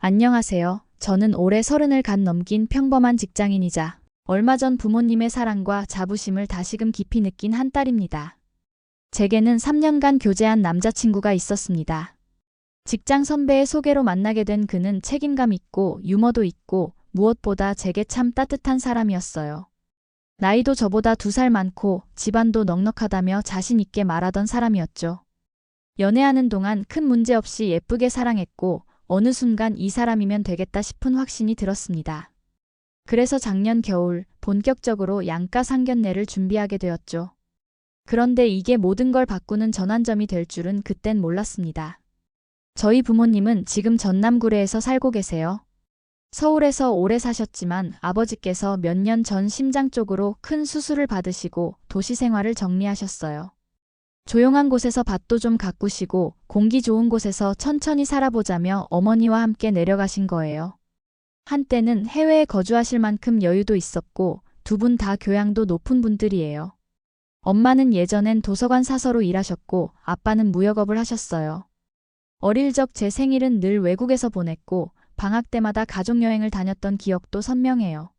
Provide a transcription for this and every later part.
안녕하세요. 저는 올해 30을 갓 넘긴 평범한 직장인이자 얼마 전 부모님의 사랑과 자부심을 다시금 깊이 느낀 한 딸입니다. 제게는 3년간 교제한 남자친구가 있었습니다. 직장 선배의 소개로 만나게 된 그는 책임감 있고 유머도 있고 무엇보다 제게 참 따뜻한 사람이었어요. 나이도 저보다 2살 많고 집안도 넉넉하다며 자신 있게 말하던 사람이었죠. 연애하는 동안 큰 문제 없이 예쁘게 사랑했고 어느 순간 이 사람이면 되겠다 싶은 확신이 들었습니다. 그래서 작년 겨울 본격적으로 양가 상견례를 준비하게 되었죠. 그런데 이게 모든 걸 바꾸는 전환점이 될 줄은 그땐 몰랐습니다. 저희 부모님은 지금 전남구례에서 살고 계세요. 서울에서 오래 사셨지만 아버지께서 몇 년 전 심장 쪽으로 큰 수술을 받으시고 도시 생활을 정리하셨어요. 조용한 곳에서 밭도 좀 가꾸시고 공기 좋은 곳에서 천천히 살아보자며 어머니와 함께 내려가신 거예요. 한때는 해외에 거주하실 만큼 여유도 있었고 두 분 다 교양도 높은 분들이에요. 엄마는 예전엔 도서관 사서로 일하셨고 아빠는 무역업을 하셨어요. 어릴 적 제 생일은 늘 외국에서 보냈고 방학 때마다 가족여행을 다녔던 기억도 선명해요.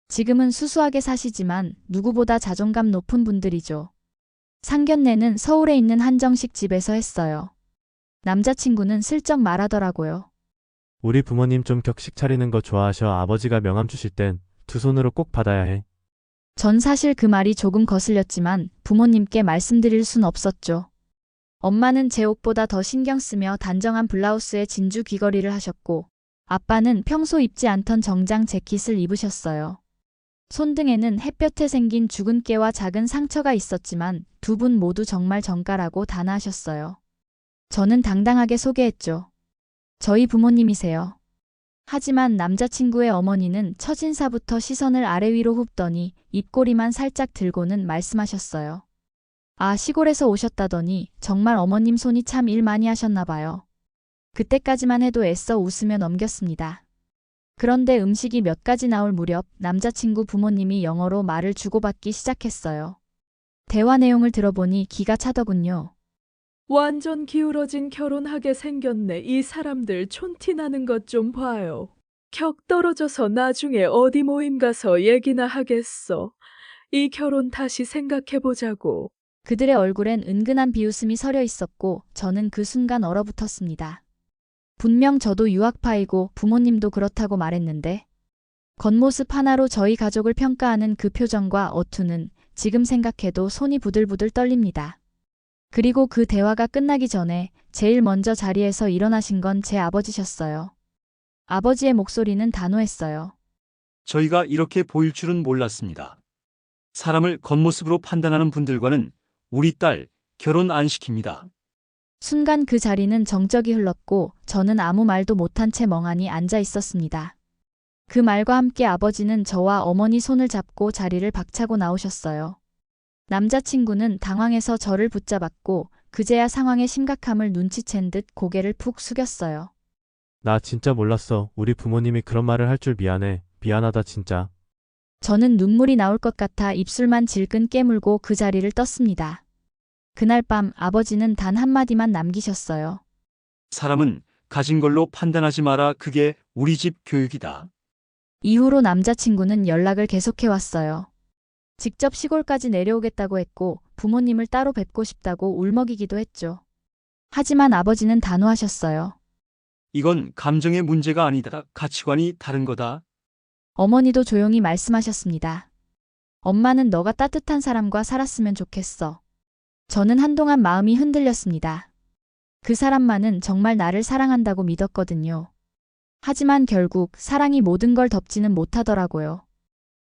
지금은 수수하게 사시지만 누구보다 자존감 높은 분들이죠. 상견례는 서울에 있는 한정식 집에서 했어요. 남자친구는 슬쩍 말하더라고요. 우리 부모님 좀 격식 차리는 거 좋아하셔. 아버지가 명함 주실 땐 두 손으로 꼭 받아야 해. 전 사실 그 말이 조금 거슬렸지만 부모님께 말씀드릴 순 없었죠. 엄마는 제 옷보다 더 신경 쓰며 단정한 블라우스에 진주 귀걸이를 하셨고 아빠는 평소 입지 않던 정장 재킷을 입으셨어요. 손등에는 햇볕에 생긴 죽은 깨와 작은 상처가 있었지만 두 분 모두 정말 정갈하고 단아하셨어요. 저는 당당하게 소개했죠. 저희 부모님이세요. 하지만 남자친구의 어머니는 첫인사부터 시선을 아래 위로 굽더니 입꼬리만 살짝 들고는 말씀하셨어요. 아, 시골에서 오셨다더니 정말 어머님 손이 참 일 많이 하셨나 봐요. 그때까지만 해도 애써 웃으며 넘겼습니다. 그런데 음식이 몇 가지 나올 무렵 남자친구 부모님이 영어로 말을 주고받기 시작했어요. 대화 내용을 들어보니 기가 차더군요. 완전 기울어진 결혼하게 생겼네. 이 사람들 촌티 나는 것 좀 봐요. 격 떨어져서 나중에 어디 모임 가서 얘기나 하겠어. 이 결혼 다시 생각해보자고. 그들의 얼굴엔 은근한 비웃음이 서려 있었고 저는 그 순간 얼어붙었습니다. 분명 저도 유학파이고 부모님도 그렇다고 말했는데 겉모습 하나로 저희 가족을 평가하는 그 표정과 어투는 지금 생각해도 손이 부들부들 떨립니다. 그리고 그 대화가 끝나기 전에 제일 먼저 자리에서 일어나신 건 제 아버지셨어요. 아버지의 목소리는 단호했어요. 저희가 이렇게 보일 줄은 몰랐습니다. 사람을 겉모습으로 판단하는 분들과는 우리 딸 결혼 안 시킵니다. 순간 그 자리는 정적이 흘렀고 저는 아무 말도 못한 채 멍하니 앉아 있었습니다. 그 말과 함께 아버지는 저와 어머니 손을 잡고 자리를 박차고 나오셨어요. 남자친구는 당황해서 저를 붙잡았고 그제야 상황의 심각함을 눈치챈 듯 고개를 푹 숙였어요. 나 진짜 몰랐어. 우리 부모님이 그런 말을 할 줄 미안해. 미안하다 진짜. 저는 눈물이 나올 것 같아 입술만 질끈 깨물고 그 자리를 떴습니다. 그날 밤 아버지는 단 한마디만 남기셨어요. 사람은 가진 걸로 판단하지 마라. 그게 우리 집 교육이다. 이후로 남자친구는 연락을 계속해왔어요. 직접 시골까지 내려오겠다고 했고 부모님을 따로 뵙고 싶다고 울먹이기도 했죠. 하지만 아버지는 단호하셨어요. 이건 감정의 문제가 아니다. 가치관이 다른 거다. 어머니도 조용히 말씀하셨습니다. 엄마는 너가 따뜻한 사람과 살았으면 좋겠어. 저는 한동안 마음이 흔들렸습니다. 그 사람만은 정말 나를 사랑한다고 믿었거든요. 하지만 결국 사랑이 모든 걸 덮지는 못하더라고요.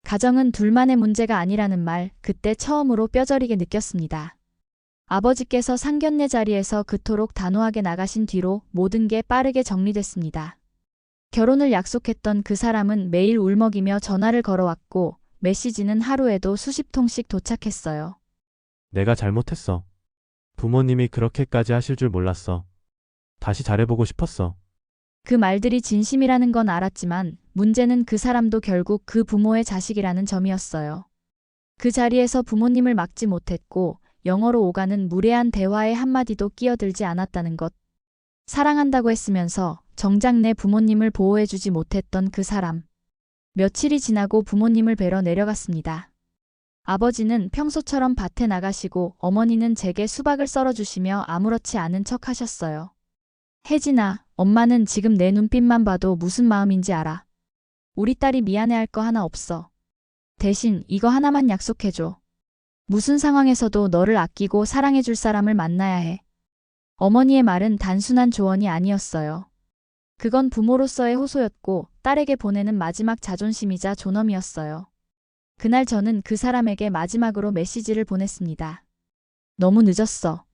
가정은 둘만의 문제가 아니라는 말, 그때 처음으로 뼈저리게 느꼈습니다. 아버지께서 상견례 자리에서 그토록 단호하게 나가신 뒤로 모든 게 빠르게 정리됐습니다. 결혼을 약속했던 그 사람은 매일 울먹이며 전화를 걸어왔고 메시지는 하루에도 수십 통씩 도착했어요. 내가 잘못했어. 부모님이 그렇게까지 하실 줄 몰랐어. 다시 잘해보고 싶었어. 그 말들이 진심이라는 건 알았지만 문제는 그 사람도 결국 그 부모의 자식이라는 점이었어요. 그 자리에서 부모님을 막지 못했고 영어로 오가는 무례한 대화에 한마디도 끼어들지 않았다는 것. 사랑한다고 했으면서 정작 내 부모님을 보호해주지 못했던 그 사람. 며칠이 지나고 부모님을 뵈러 내려갔습니다. 아버지는 평소처럼 밭에 나가시고 어머니는 제게 수박을 썰어주시며 아무렇지 않은 척 하셨어요. 혜진아, 엄마는 지금 내 눈빛만 봐도 무슨 마음인지 알아. 우리 딸이 미안해할 거 하나 없어. 대신 이거 하나만 약속해줘. 무슨 상황에서도 너를 아끼고 사랑해줄 사람을 만나야 해. 어머니의 말은 단순한 조언이 아니었어요. 그건 부모로서의 호소였고 딸에게 보내는 마지막 자존심이자 존엄이었어요. 그날 저는 그 사람에게 마지막으로 메시지를 보냈습니다. 너무 늦었어.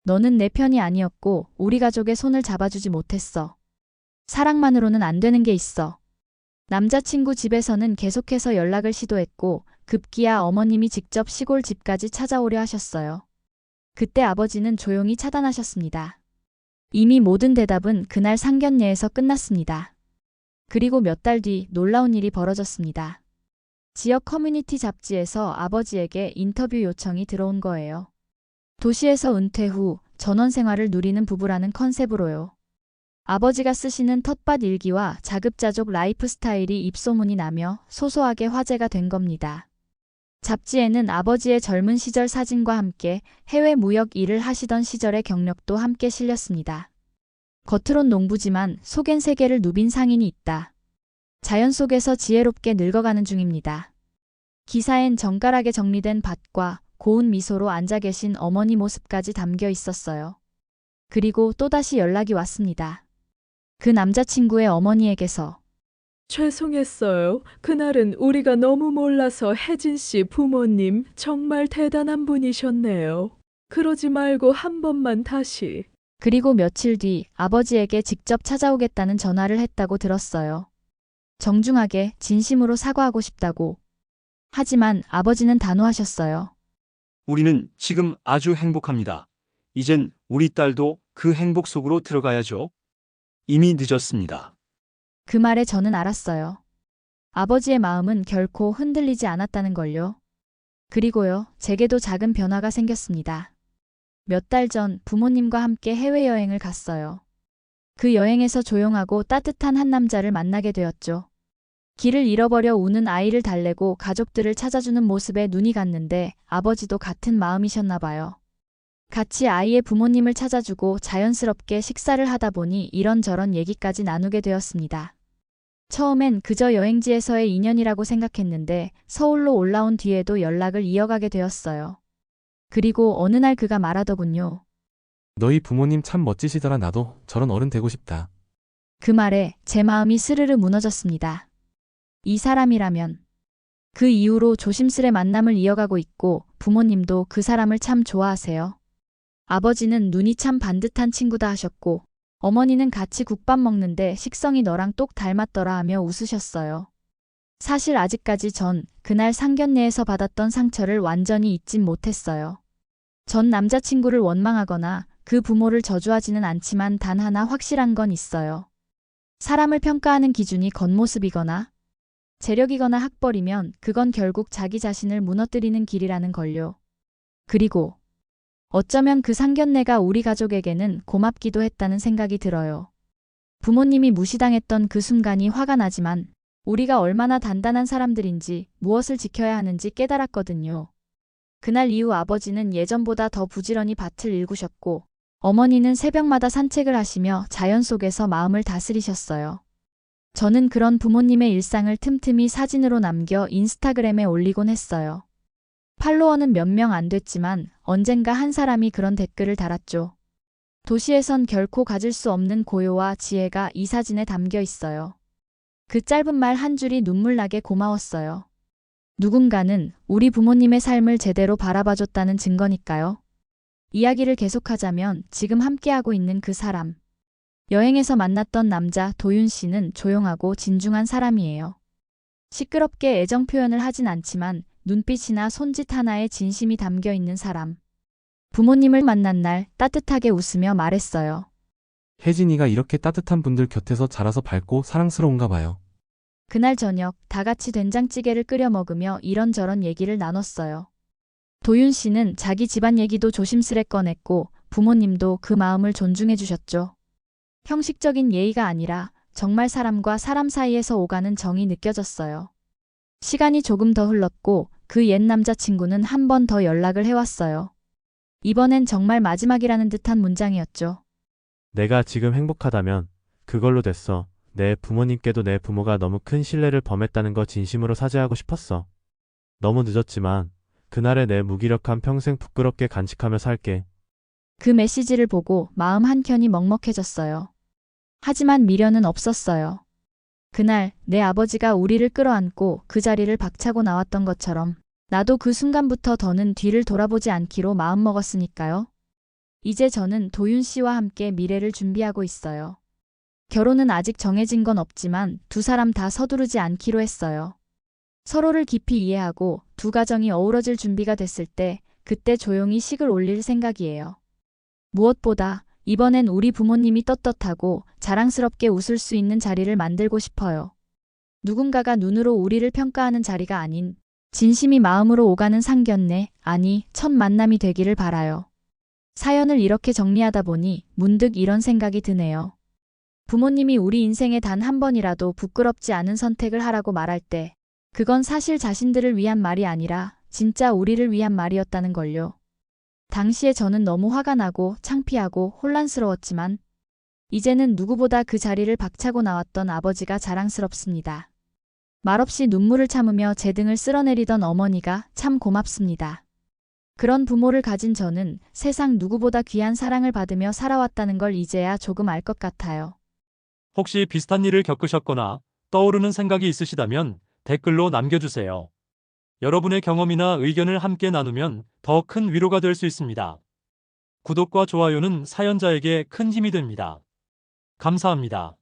너는 내 편이 아니었고 우리 가족의 손을 잡아주지 못했어. 사랑만으로는 안 되는 게 있어. 남자친구 집에서는 계속해서 연락을 시도했고 급기야 어머님이 직접 시골 집까지 찾아오려 하셨어요. 그때 아버지는 조용히 차단하셨습니다. 이미 모든 대답은 그날 상견례에서 끝났습니다. 그리고 몇 달 뒤 놀라운 일이 벌어졌습니다. 지역 커뮤니티 잡지에서 아버지에게 인터뷰 요청이 들어온 거예요. 도시에서 은퇴 후 전원 생활을 누리는 부부라는 컨셉으로요. 아버지가 쓰시는 텃밭 일기와 자급자족 라이프 스타일이 입소문이 나며 소소하게 화제가 된 겁니다. 잡지에는 아버지의 젊은 시절 사진과 함께 해외 무역 일을 하시던 시절의 경력도 함께 실렸습니다. 겉으론 농부지만 속엔 세계를 누빈 상인이 있다. 자연 속에서 지혜롭게 늙어가는 중입니다. 기사엔 정갈하게 정리된 밭과 고운 미소로 앉아 계신 어머니 모습까지 담겨 있었어요. 그리고 또다시 연락이 왔습니다. 그 남자친구의 어머니에게서. 죄송했어요. 그날은 우리가 너무 몰라서 혜진 씨 부모님 정말 대단한 분이셨네요. 그러지 말고 한 번만 다시. 그리고 며칠 뒤 아버지에게 직접 찾아오겠다는 전화를 했다고 들었어요. 정중하게 진심으로 사과하고 싶다고. 하지만 아버지는 단호하셨어요. 우리는 지금 아주 행복합니다. 이젠 우리 딸도 그 행복 속으로 들어가야죠. 이미 늦었습니다. 그 말에 저는 알았어요. 아버지의 마음은 결코 흔들리지 않았다는 걸요. 그리고요, 제게도 작은 변화가 생겼습니다. 몇 달 전 부모님과 함께 해외여행을 갔어요. 그 여행에서 조용하고 따뜻한 한 남자를 만나게 되었죠. 길을 잃어버려 우는 아이를 달래고 가족들을 찾아주는 모습에 눈이 갔는데 아버지도 같은 마음이셨나 봐요. 같이 아이의 부모님을 찾아주고 자연스럽게 식사를 하다 보니 이런저런 얘기까지 나누게 되었습니다. 처음엔 그저 여행지에서의 인연이라고 생각했는데 서울로 올라온 뒤에도 연락을 이어가게 되었어요. 그리고 어느 날 그가 말하더군요. 너희 부모님 참 멋지시더라. 나도 저런 어른 되고 싶다. 그 말에 제 마음이 스르르 무너졌습니다. 이 사람이라면. 그 이후로 조심스레 만남을 이어가고 있고 부모님도 그 사람을 참 좋아하세요. 아버지는 눈이 참 반듯한 친구다 하셨고 어머니는 같이 국밥 먹는데 식성이 너랑 똑 닮았더라 하며 웃으셨어요. 사실 아직까지 전 그날 상견례에서 받았던 상처를 완전히 잊진 못했어요. 전 남자친구를 원망하거나 그 부모를 저주하지는 않지만 단 하나 확실한 건 있어요. 사람을 평가하는 기준이 겉모습이거나 재력이거나 학벌이면 그건 결국 자기 자신을 무너뜨리는 길이라는 걸요. 그리고 어쩌면 그 상견례가 우리 가족에게는 고맙기도 했다는 생각이 들어요. 부모님이 무시당했던 그 순간이 화가 나지만 우리가 얼마나 단단한 사람들인지 무엇을 지켜야 하는지 깨달았거든요. 그날 이후 아버지는 예전보다 더 부지런히 밭을 일구셨고 어머니는 새벽마다 산책을 하시며 자연 속에서 마음을 다스리셨어요. 저는 그런 부모님의 일상을 틈틈이 사진으로 남겨 인스타그램에 올리곤 했어요. 팔로워는 몇 명 안 됐지만 언젠가 한 사람이 그런 댓글을 달았죠. 도시에선 결코 가질 수 없는 고요와 지혜가 이 사진에 담겨 있어요. 그 짧은 말 한 줄이 눈물나게 고마웠어요. 누군가는 우리 부모님의 삶을 제대로 바라봐줬다는 증거니까요. 이야기를 계속하자면 지금 함께하고 있는 그 사람. 여행에서 만났던 남자 도윤 씨는 조용하고 진중한 사람이에요. 시끄럽게 애정 표현을 하진 않지만 눈빛이나 손짓 하나에 진심이 담겨 있는 사람. 부모님을 만난 날 따뜻하게 웃으며 말했어요. 혜진이가 이렇게 따뜻한 분들 곁에서 자라서 밝고 사랑스러운가 봐요. 그날 저녁 다 같이 된장찌개를 끓여 먹으며 이런저런 얘기를 나눴어요. 도윤 씨는 자기 집안 얘기도 조심스레 꺼냈고 부모님도 그 마음을 존중해 주셨죠. 형식적인 예의가 아니라 정말 사람과 사람 사이에서 오가는 정이 느껴졌어요. 시간이 조금 더 흘렀고 그 옛 남자친구는 한 번 더 연락을 해왔어요. 이번엔 정말 마지막이라는 듯한 문장이었죠. 내가 지금 행복하다면 그걸로 됐어. 내 부모님께도 내 부모가 너무 큰 신뢰를 범했다는 거 진심으로 사죄하고 싶었어. 너무 늦었지만 그날의 내 무기력함 평생 부끄럽게 간직하며 살게. 그 메시지를 보고 마음 한켠이 먹먹해졌어요. 하지만 미련은 없었어요. 그날 내 아버지가 우리를 끌어안고 그 자리를 박차고 나왔던 것처럼 나도 그 순간부터 더는 뒤를 돌아보지 않기로 마음먹었으니까요. 이제 저는 도윤 씨와 함께 미래를 준비하고 있어요. 결혼은 아직 정해진 건 없지만 두 사람 다 서두르지 않기로 했어요. 서로를 깊이 이해하고 두 가정이 어우러질 준비가 됐을 때 그때 조용히 식을 올릴 생각이에요. 무엇보다 이번엔 우리 부모님이 떳떳하고 자랑스럽게 웃을 수 있는 자리를 만들고 싶어요. 누군가가 눈으로 우리를 평가하는 자리가 아닌 진심이 마음으로 오가는 상견례, 아니 첫 만남이 되기를 바라요. 사연을 이렇게 정리하다 보니 문득 이런 생각이 드네요. 부모님이 우리 인생에 단 한 번이라도 부끄럽지 않은 선택을 하라고 말할 때 그건 사실 자신들을 위한 말이 아니라 진짜 우리를 위한 말이었다는 걸요. 당시에 저는 너무 화가 나고 창피하고 혼란스러웠지만 이제는 누구보다 그 자리를 박차고 나왔던 아버지가 자랑스럽습니다. 말없이 눈물을 참으며 제 등을 쓸어내리던 어머니가 참 고맙습니다. 그런 부모를 가진 저는 세상 누구보다 귀한 사랑을 받으며 살아왔다는 걸 이제야 조금 알 것 같아요. 혹시 비슷한 일을 겪으셨거나 떠오르는 생각이 있으시다면 댓글로 남겨주세요. 여러분의 경험이나 의견을 함께 나누면 더 큰 위로가 될 수 있습니다. 구독과 좋아요는 사연자에게 큰 힘이 됩니다. 감사합니다.